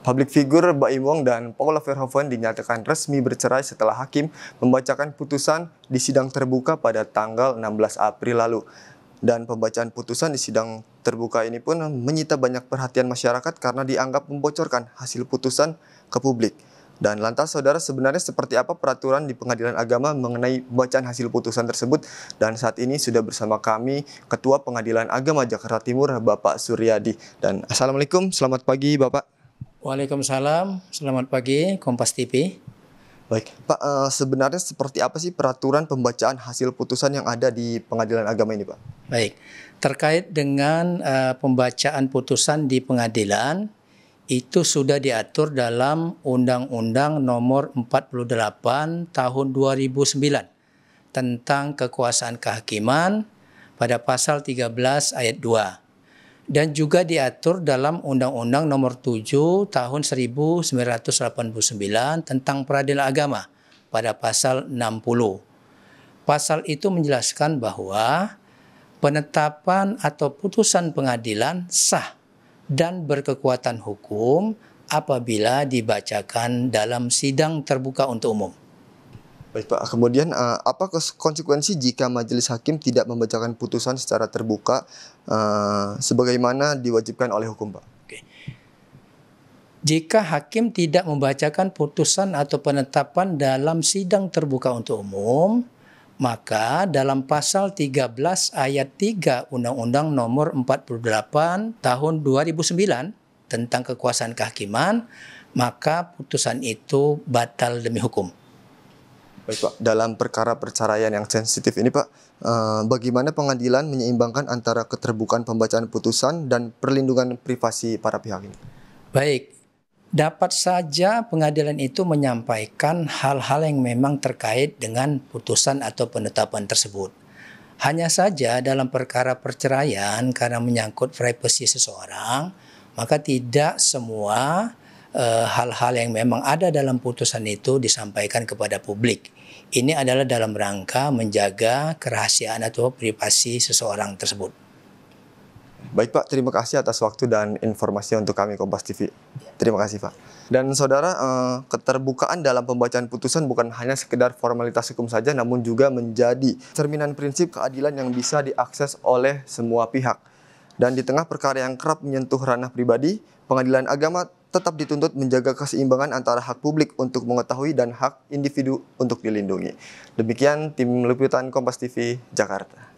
Publik figur Baim Wong dan Paula Verhoeven dinyatakan resmi bercerai setelah hakim membacakan putusan di sidang terbuka pada tanggal 16 April lalu. Dan pembacaan putusan di sidang terbuka ini pun menyita banyak perhatian masyarakat karena dianggap membocorkan hasil putusan ke publik. Dan lantas saudara, sebenarnya seperti apa peraturan di Pengadilan Agama mengenai bacaan hasil putusan tersebut? Dan saat ini sudah bersama kami Ketua Pengadilan Agama Jakarta Timur, Bapak Suryadi. Dan Assalamualaikum, selamat pagi Bapak. Waalaikumsalam, selamat pagi Kompas TV. Baik, Pak, sebenarnya seperti apa sih peraturan pembacaan hasil putusan yang ada di Pengadilan Agama ini, Pak? Baik, terkait dengan pembacaan putusan di pengadilan, itu sudah diatur dalam Undang-Undang Nomor 48 Tahun 2009 tentang kekuasaan kehakiman pada pasal 13 ayat 2. Dan juga diatur dalam Undang-Undang Nomor 7 Tahun 1989 tentang peradilan agama pada pasal 60. Pasal itu menjelaskan bahwa penetapan atau putusan pengadilan sah dan berkekuatan hukum apabila dibacakan dalam sidang terbuka untuk umum. Baik Pak, kemudian apa konsekuensi jika majelis hakim tidak membacakan putusan secara terbuka sebagaimana diwajibkan oleh hukum, Pak? Oke. Jika hakim tidak membacakan putusan atau penetapan dalam sidang terbuka untuk umum, maka dalam pasal 13 ayat 3 Undang-Undang Nomor 48 Tahun 2009 tentang kekuasaan kehakiman, maka putusan itu batal demi hukum. Baik Pak, dalam perkara perceraian yang sensitif ini Pak, bagaimana pengadilan menyeimbangkan antara keterbukaan pembacaan putusan dan perlindungan privasi para pihak ini? Baik, dapat saja pengadilan itu menyampaikan hal-hal yang memang terkait dengan putusan atau penetapan tersebut. Hanya saja dalam perkara perceraian karena menyangkut privasi seseorang, maka tidak semua hal-hal yang memang ada dalam putusan itu disampaikan kepada publik. Ini adalah dalam rangka menjaga kerahasiaan atau privasi seseorang tersebut. Baik Pak, terima kasih atas waktu dan informasi untuk kami Kompas TV. Terima kasih Pak. Dan saudara, keterbukaan dalam pembacaan putusan bukan hanya sekedar formalitas hukum saja, namun juga menjadi cerminan prinsip keadilan yang bisa diakses oleh semua pihak. Dan di tengah perkara yang kerap menyentuh ranah pribadi, Pengadilan Agama tetap dituntut menjaga keseimbangan antara hak publik untuk mengetahui dan hak individu untuk dilindungi. Demikian tim liputan Kompas TV Jakarta.